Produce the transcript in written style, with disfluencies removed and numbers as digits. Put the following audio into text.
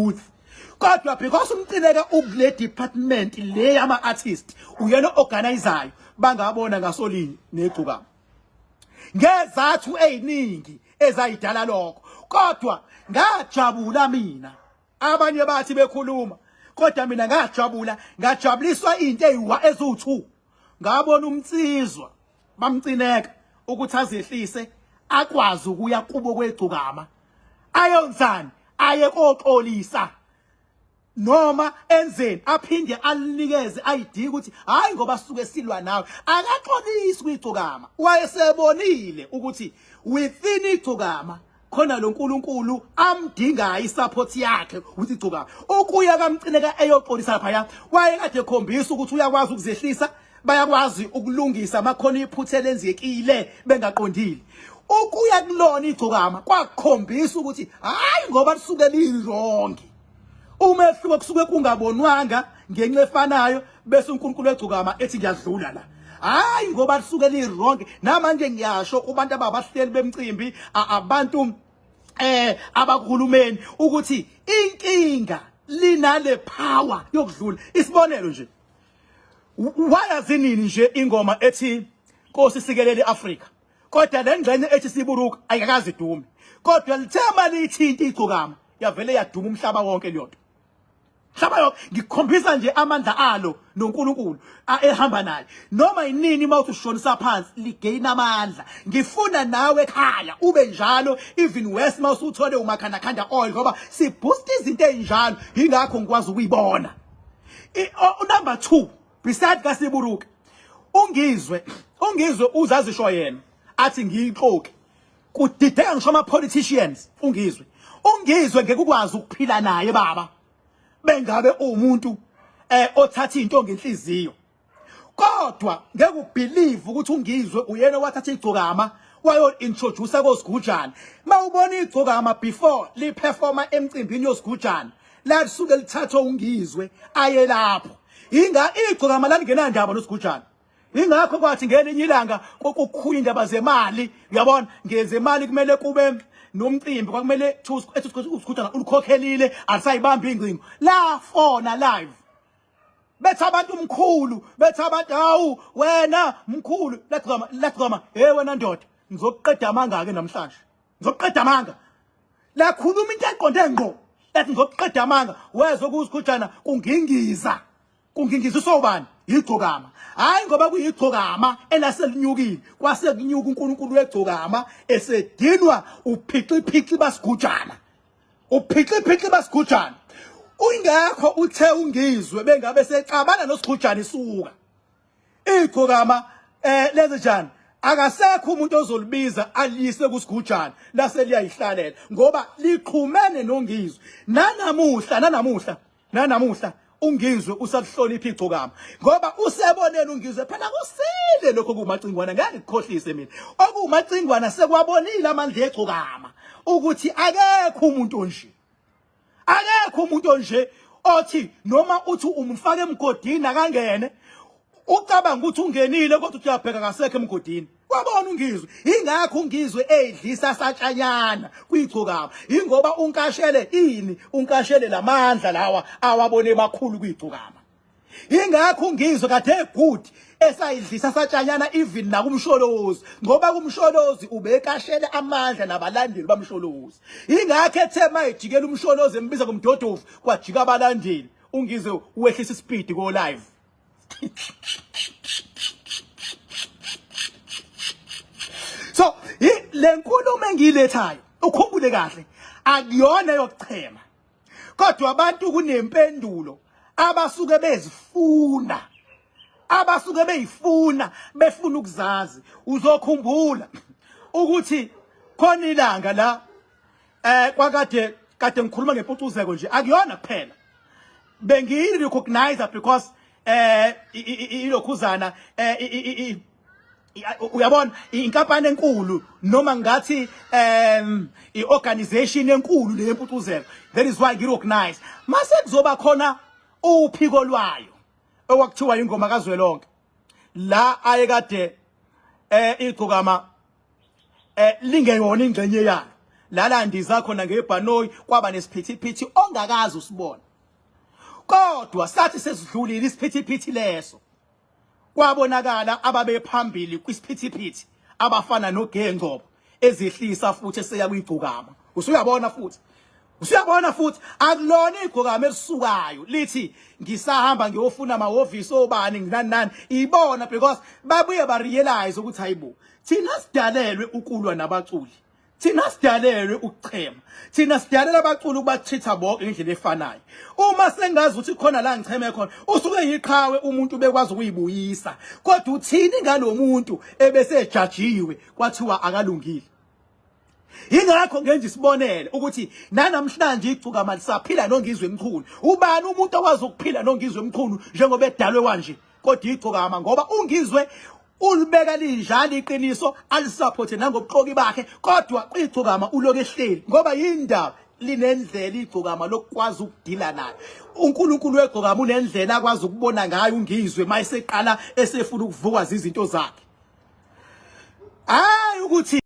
youth kodwa because umcineka ukule department le yama artist uyena organizer bangabona ngasolinye negcukama ngezathu eziningi ezayidala lokho kodwa ngajabula mina abanye bathi bekhuluma kodwa mina ngajabuliswa into eziwu2 ngabona umtsizwa bamcineka ukuthi azehlise akwazi ukuya kubo kwegcukama ayonzani aye koxolisa noma enzeni aphinde alinikeze ID ukuthi hayi ngoba suke silwa nawe akaxolisi kwigcukama wayesebonile ukuthi within igcukama khona lo nkulunkulu amdingayo isupport yakhe ukuthi igcukama ukuya kamcineka eyoxolisa phaya wayekade ekhombisa ukuthi uyakwazi ukuzehlisa bayakwazi ukulungisa amakhono iphuthe lenzekile bengaqondile ukuya kulona igcukama kwakhombisa ukuthi hayi ngoba lisuke lirongi umehluko kusuke kungabonwanga ngenxa efanayo bese uNkulunkulu egcukama ethi ngiyadlula la hayi ngoba lisuke lirongi namanje ngiyasho kubantu ababahleli bemcimbi abantu abakhulumeni ukuthi inkinga linale power yokudlula isibonelo nje wayazinini nje ingoma ethi Nkosi sikelele Africa kodwa lengxenye ethi siburuka ayikaze idume kodwa lithema lithinta igcukama yavele yaduma umhlaba wonke liyonto hlaba yonke ngikhombisa nje amandla alo noNkulunkulu ehamba naye noma inini mawuthi ushonisa phansi ligain amandla ngifuna nawe ekhaya ube njalo even worse mawusuthole umakhanda oil ngoba si boost izinto ezinjalo ingakho ngikwazi ukuyibona number 2 beside kaSiburuka ungizwe uzazisho yena athi ngiyixoke kudideka ngisho ama politicians ungizwe ngeke ukwazi ukuphila naye baba bengabe umuntu othatha into ngenhliziyo kodwa ngeke ubelieve ukuthi ungizwe uyena wathatha igcokama wayo introduce koSigujana mawubona igcokama before li performa emcimbini yoSigujana la suke lithathwa ungizwe aye lapho inga igcokama la lingena ndaba noSigujana ingakho kwathi ngelinye ilanga kokukhuya indaba zemali uyabona ngeze imali kumele kube nomcimbi kwakumele uSigujana ulikhokhelile asayibamba ingcingo la fona live betha abantu umkhulu betha abantu hawu wena mkhulu lagcama wena ndoda ngizokuqeda amanga ke namhlanje ngizokuqeda amanga la khuluma into eqonde ngqo ethi ngizokuqeda amanga wezwe kuSigujana kungingiza usobani igcokama hayi ngoba kuyigcokama elaselinyukile kwasekunyuka uNkulunkulu wegcokama esedinwa uphixi baSigujana baSigujana uyingakho uthe ungizwe bengabe secabana noSigujana isuka igcokama leze njani akasekho umuntu ozolibiza alise kuSigujana lase liyayihlalela ngoba liqhumene nongizwe nanamuhla ungizwe usahlonipha igcokama ngoba usebonene ungizwe phela kusile lokho kumacingwana ngeke ngikhohlise mina okumacingwana sekwabonile amandla egcokama ukuthi akekho umuntu nje othi noma uthi umfake emgodini akangene ucabanga ukuthi ungenile kodwa uyabheka kasekho emgodini kwabona ungizwe ingakho ungizwe edlisa satshanyana kwigcokama ingoba unkashele lamandla lawa awabone bakhulu kwigcokama ingakho ungizwe kade good esayidlisa satshanyana even nakumsholozi ngoba kumsholozi ubekashele amandla nabalandeli bamsholozi ingakho ethema ejikela umsholozi embiza kumdodovu kwajika abalandeli ungizwe uwehlisa ispeed ko live so lenkulumo engilethayo ukhumbule kahle akuyona yokuchema kodwa abantu kunempendulo abasuke beyifuna befuna ukuzazi uzokhumbula ukuthi khona ilanga la kwakade ngikhuluma ngempucuzeko nje akuyona kuphela bengiyi recognize because ilokhuzana uyabona inkampani enkulu noma ngathi iorganization enkulu leyempucuzeko that is why ngirecognize mase kuzoba khona uphiko lwayo okwakuthiwa ingoma kaZwelonke la ayekade igcokama lingeyona ingcenye yalo lalandiza khona ngeBhanoyi kwaba nesiphithiphithi ongakazi usibona. Kodwa sathi sesidlulile isiphithiphithi leso kwabonakala ababephambili kwisiphithiphithi abafana noGengcobo ezihlisa futhi eseya kuyigcokama. Usuyabona futhi akulona igcokama elisukayo lithi ngisahamba ngiyofuna amahhovisi obani nginani ibona because babuye ba realize ukuthi hayibo thina sidalelwe ukulwa nabaculi. Thina sidalelwe ukuchema. Thina sidalela abaculi ukubathitha bonke ngendlela efanayo. Uma sengazi ukuthi khona la ngicheme khona usuke yiqhawe umuntu bekwazi ukuyibuyisa. Kodwa uthini ngalomuntu ebesejajiwe kwathiwa akalungile. Ingakho ngenje isibonele ukuthi nanamhlanje igcokama lisaphila nongizwe emkhulu. Ubani umuntu owazi ukuphila nongizwe emkhulu njengoba edalwe kanje. Kodwa igcokama ngoba ungizwe ulibeka linjalo iqiniso alisupporte nangobuqoki bakhe kodwa igcokama uloke ehleli ngoba yindaba linendlela igcokama lokwazi ukudila nayo. uNkulunkulu wegcokama unendlela akwazi ukubona ngayo ungizwe mayiseqala esefuna ukuvukwa izinto zakhe. Hayi ukuthi